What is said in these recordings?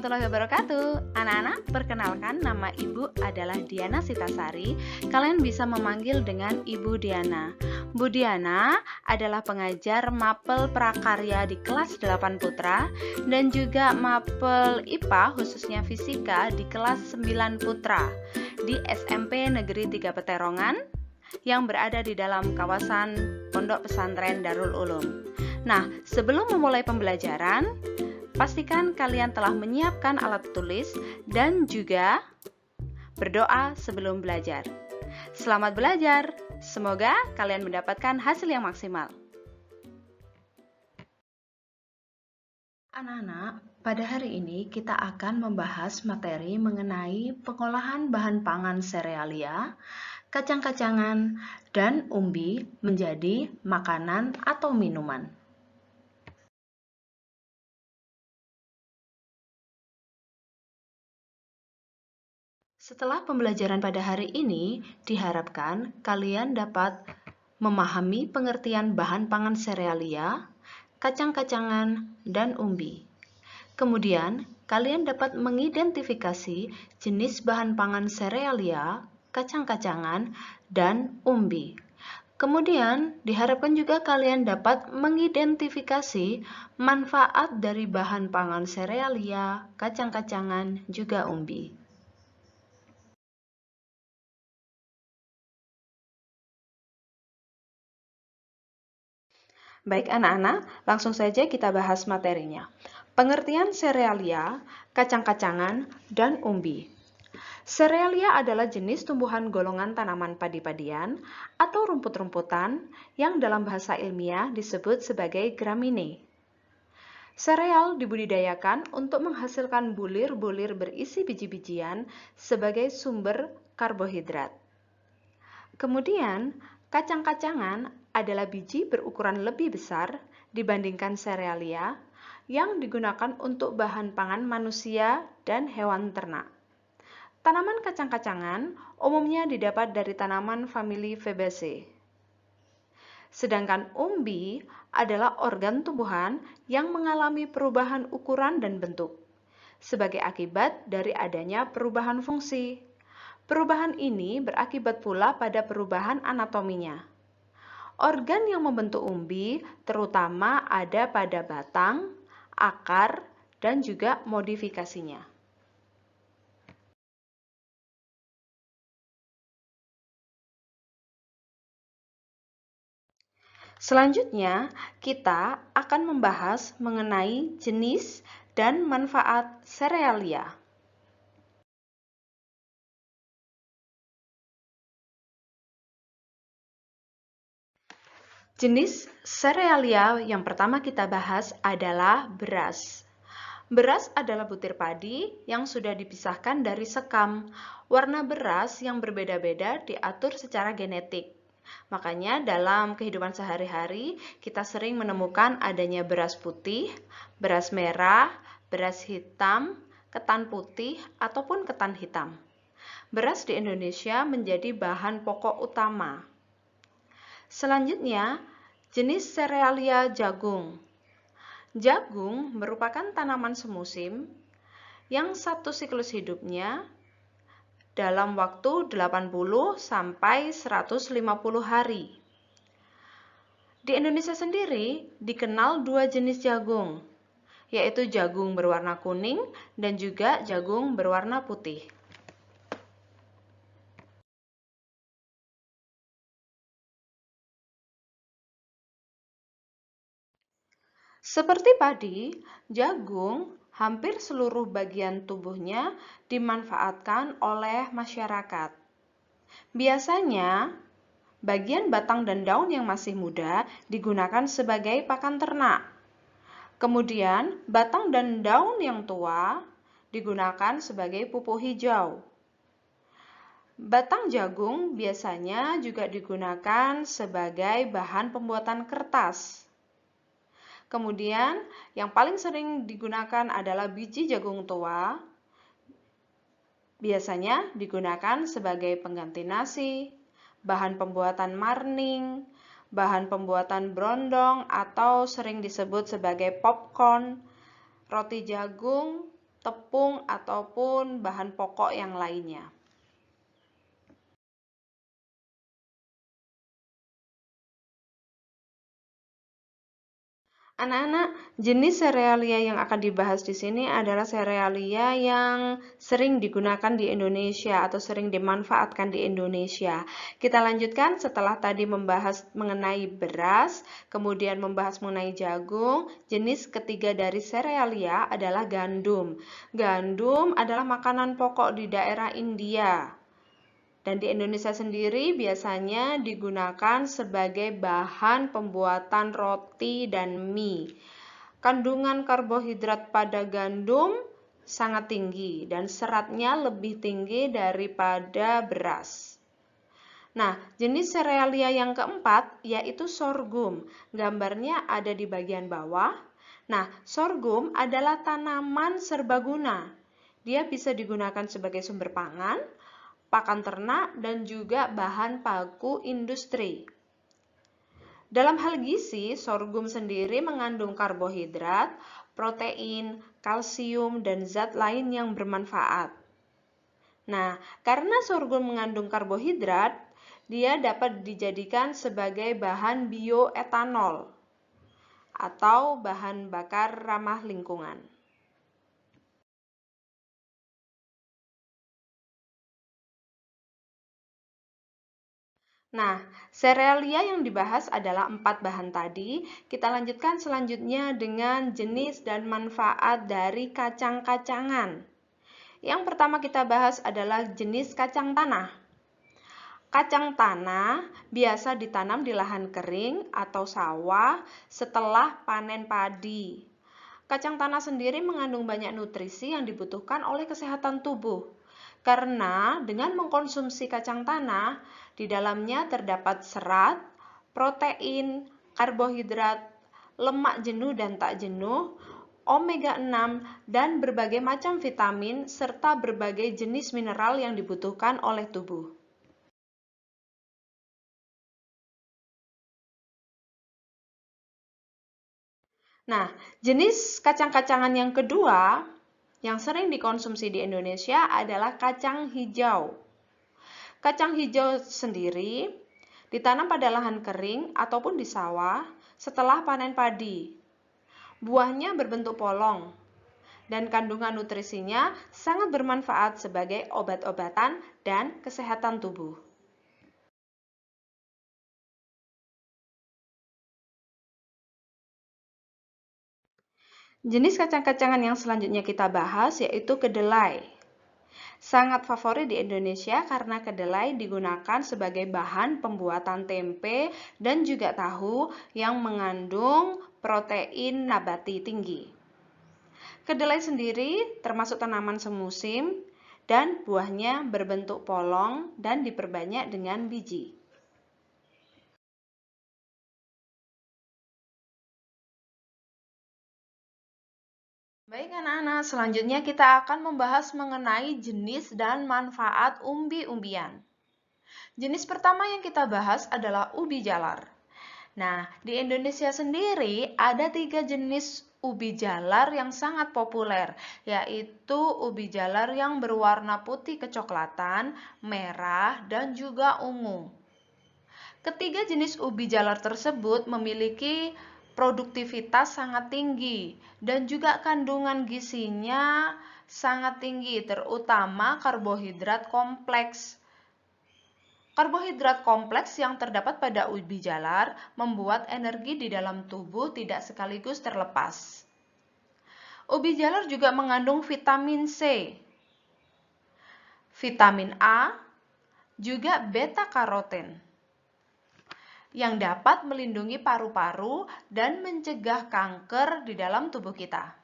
warahmatullahi wabarakatuh. Anak-anak, perkenalkan nama Ibu adalah Diana Sitasari. Kalian bisa memanggil dengan Ibu Diana. Bu Diana adalah pengajar mapel prakarya di kelas 8 Putra dan juga mapel IPA khususnya fisika di kelas 9 Putra di SMP Negeri 3 Peterongan yang berada di dalam kawasan Pondok Pesantren Darul Ulum. Nah, sebelum memulai pembelajaran, pastikan kalian telah menyiapkan alat tulis dan juga berdoa sebelum belajar. Selamat belajar, semoga kalian mendapatkan hasil yang maksimal. Anak-anak, pada hari ini kita akan membahas materi mengenai pengolahan bahan pangan serealia, kacang-kacangan, dan umbi menjadi makanan atau minuman. Setelah pembelajaran pada hari ini, diharapkan kalian dapat memahami pengertian bahan pangan serealia, kacang-kacangan, dan umbi. Kemudian, kalian dapat mengidentifikasi jenis bahan pangan serealia, kacang-kacangan, dan umbi. Kemudian, diharapkan juga kalian dapat mengidentifikasi manfaat dari bahan pangan serealia, kacang-kacangan, juga umbi. Baik anak-anak, langsung saja kita bahas materinya. Pengertian serealia, kacang-kacangan, dan umbi. Serealia adalah jenis tumbuhan golongan tanaman padi-padian atau rumput-rumputan yang dalam bahasa ilmiah disebut sebagai gramine. Sereal dibudidayakan untuk menghasilkan bulir-bulir berisi biji-bijian sebagai sumber karbohidrat. Kemudian, kacang-kacangan adalah biji berukuran lebih besar dibandingkan serealia yang digunakan untuk bahan pangan manusia dan hewan ternak. Tanaman kacang-kacangan umumnya didapat dari tanaman famili Fabaceae. Sedangkan umbi adalah organ tumbuhan yang mengalami perubahan ukuran dan bentuk sebagai akibat dari adanya perubahan fungsi. Perubahan ini berakibat pula pada perubahan anatominya. Organ yang membentuk umbi terutama ada pada batang, akar, dan juga modifikasinya. Selanjutnya, kita akan membahas mengenai jenis dan manfaat serealia. Jenis serealia yang pertama kita bahas adalah beras. Beras adalah butir padi yang sudah dipisahkan dari sekam. Warna beras yang berbeda-beda diatur secara genetik. Makanya dalam kehidupan sehari-hari kita sering menemukan adanya beras putih, beras merah, beras hitam, ketan putih, ataupun ketan hitam. Beras di Indonesia menjadi bahan pokok utama. Selanjutnya, jenis serealia jagung. Jagung merupakan tanaman semusim yang satu siklus hidupnya dalam waktu 80 sampai 150 hari. Di Indonesia sendiri dikenal dua jenis jagung, yaitu jagung berwarna kuning dan juga jagung berwarna putih. Seperti padi, jagung hampir seluruh bagian tubuhnya dimanfaatkan oleh masyarakat. Biasanya, bagian batang dan daun yang masih muda digunakan sebagai pakan ternak. Kemudian, batang dan daun yang tua digunakan sebagai pupuk hijau. Batang jagung biasanya juga digunakan sebagai bahan pembuatan kertas. Kemudian, yang paling sering digunakan adalah biji jagung tua. Biasanya digunakan sebagai pengganti nasi, bahan pembuatan marning, bahan pembuatan brondong atau sering disebut sebagai popcorn, roti jagung, tepung, ataupun bahan pokok yang lainnya. Anak-anak, jenis serealia yang akan dibahas di sini adalah serealia yang sering digunakan di Indonesia atau sering dimanfaatkan di Indonesia. Kita lanjutkan setelah tadi membahas mengenai beras, kemudian membahas mengenai jagung. Jenis ketiga dari serealia adalah gandum. Gandum adalah makanan pokok di daerah India. Dan di Indonesia sendiri biasanya digunakan sebagai bahan pembuatan roti dan mie. Kandungan karbohidrat pada gandum sangat tinggi dan seratnya lebih tinggi daripada beras. Nah, jenis serealia yang keempat yaitu sorghum. Gambarnya ada di bagian bawah. Nah, sorghum adalah tanaman serbaguna. Dia bisa digunakan sebagai sumber pangan, pakan ternak, dan juga bahan baku industri. Dalam hal gizi, sorghum sendiri mengandung karbohidrat, protein, kalsium, dan zat lain yang bermanfaat. Nah, karena sorghum mengandung karbohidrat, dia dapat dijadikan sebagai bahan bioetanol atau bahan bakar ramah lingkungan. Nah, serealia yang dibahas adalah 4 bahan tadi. Kita lanjutkan selanjutnya dengan jenis dan manfaat dari kacang-kacangan. Yang pertama kita bahas adalah jenis kacang tanah. Kacang tanah biasa ditanam di lahan kering atau sawah setelah panen padi. Kacang tanah sendiri mengandung banyak nutrisi yang dibutuhkan oleh kesehatan tubuh. Karena dengan mengkonsumsi kacang tanah, di dalamnya terdapat serat, protein, karbohidrat, lemak jenuh dan tak jenuh, omega 6, dan berbagai macam vitamin, serta berbagai jenis mineral yang dibutuhkan oleh tubuh. Nah, jenis kacang-kacangan yang kedua yang sering dikonsumsi di Indonesia adalah kacang hijau. Kacang hijau sendiri ditanam pada lahan kering ataupun di sawah setelah panen padi. Buahnya berbentuk polong dan kandungan nutrisinya sangat bermanfaat sebagai obat-obatan dan kesehatan tubuh. Jenis kacang-kacangan yang selanjutnya kita bahas yaitu kedelai. Sangat favorit di Indonesia karena kedelai digunakan sebagai bahan pembuatan tempe dan juga tahu yang mengandung protein nabati tinggi. Kedelai sendiri termasuk tanaman semusim dan buahnya berbentuk polong dan diperbanyak dengan biji. Baik anak-anak, selanjutnya kita akan membahas mengenai jenis dan manfaat umbi-umbian. Jenis pertama yang kita bahas adalah ubi jalar. Nah, di Indonesia sendiri ada 3 jenis ubi jalar yang sangat populer, yaitu ubi jalar yang berwarna putih kecoklatan, merah, dan juga ungu. Ketiga jenis ubi jalar tersebut memiliki produktivitas sangat tinggi dan juga kandungan gizinya sangat tinggi, terutama karbohidrat kompleks. Karbohidrat kompleks yang terdapat pada ubi jalar membuat energi di dalam tubuh tidak sekaligus terlepas. Ubi jalar juga mengandung vitamin C, vitamin A, juga beta-karoten yang dapat melindungi paru-paru dan mencegah kanker di dalam tubuh kita.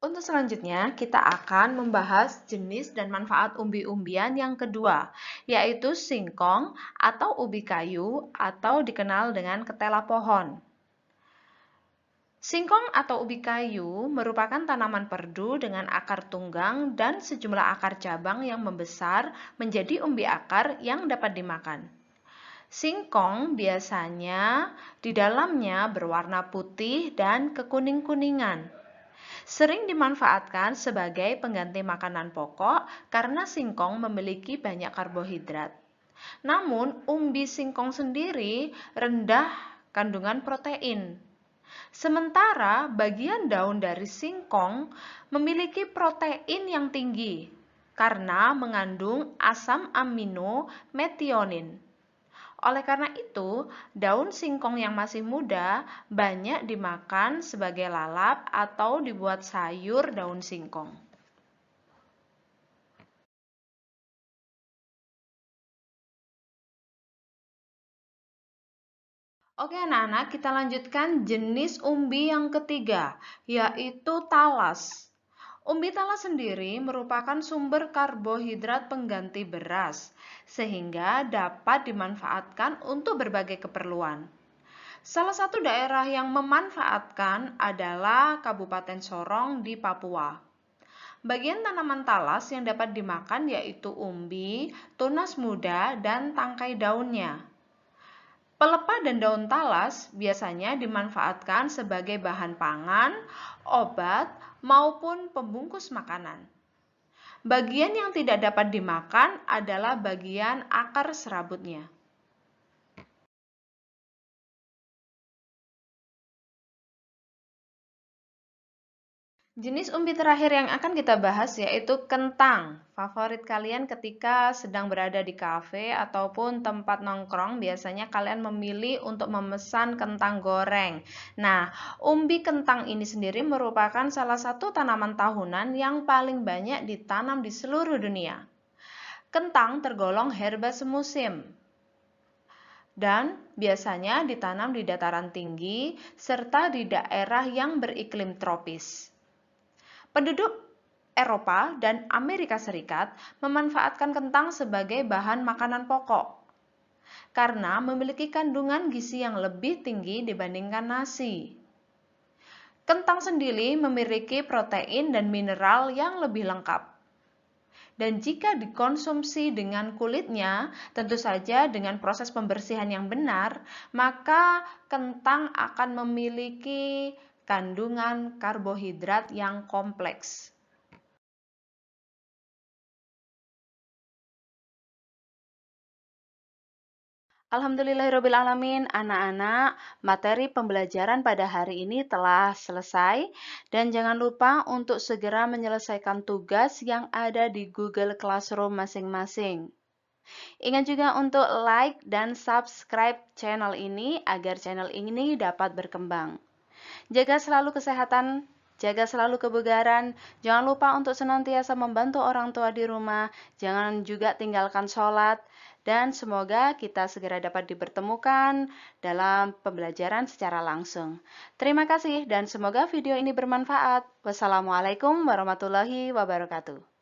Untuk selanjutnya, kita akan membahas jenis dan manfaat umbi-umbian yang kedua, yaitu singkong atau ubi kayu atau dikenal dengan ketela pohon. Singkong atau ubi kayu merupakan tanaman perdu dengan akar tunggang dan sejumlah akar cabang yang membesar menjadi umbi akar yang dapat dimakan. Singkong biasanya di dalamnya berwarna putih dan kekuning-kuningan. Sering dimanfaatkan sebagai pengganti makanan pokok karena singkong memiliki banyak karbohidrat. Namun, umbi singkong sendiri rendah kandungan protein. Sementara bagian daun dari singkong memiliki protein yang tinggi karena mengandung asam amino metionin. Oleh karena itu, daun singkong yang masih muda banyak dimakan sebagai lalap atau dibuat sayur daun singkong. Oke anak-anak, kita lanjutkan jenis umbi yang ketiga, yaitu talas. Umbi talas sendiri merupakan sumber karbohidrat pengganti beras, sehingga dapat dimanfaatkan untuk berbagai keperluan. Salah satu daerah yang memanfaatkan adalah Kabupaten Sorong di Papua. Bagian tanaman talas yang dapat dimakan yaitu umbi, tunas muda, dan tangkai daunnya. Pelepah dan daun talas biasanya dimanfaatkan sebagai bahan pangan, obat, maupun pembungkus makanan. Bagian yang tidak dapat dimakan adalah bagian akar serabutnya. Jenis umbi terakhir yang akan kita bahas yaitu kentang. Favorit kalian ketika sedang berada di kafe ataupun tempat nongkrong, biasanya kalian memilih untuk memesan kentang goreng. Nah, umbi kentang ini sendiri merupakan salah satu tanaman tahunan yang paling banyak ditanam di seluruh dunia. Kentang tergolong herba semusim dan biasanya ditanam di dataran tinggi serta di daerah yang beriklim tropis. Penduduk Eropa dan Amerika Serikat memanfaatkan kentang sebagai bahan makanan pokok karena memiliki kandungan gizi yang lebih tinggi dibandingkan nasi. Kentang sendiri memiliki protein dan mineral yang lebih lengkap. Dan jika dikonsumsi dengan kulitnya, tentu saja dengan proses pembersihan yang benar, maka kentang akan memiliki kandungan karbohidrat yang kompleks. Alhamdulillahirrabbilalamin, anak-anak, materi pembelajaran pada hari ini telah selesai dan jangan lupa untuk segera menyelesaikan tugas yang ada di Google Classroom masing-masing. Ingat juga untuk like dan subscribe channel ini agar channel ini dapat berkembang. Jaga selalu kesehatan, jaga selalu kebugaran. Jangan lupa untuk senantiasa membantu orang tua di rumah. Jangan juga tinggalkan sholat. Dan semoga kita segera dapat dipertemukan dalam pembelajaran secara langsung. Terima kasih dan semoga video ini bermanfaat. Wassalamualaikum warahmatullahi wabarakatuh.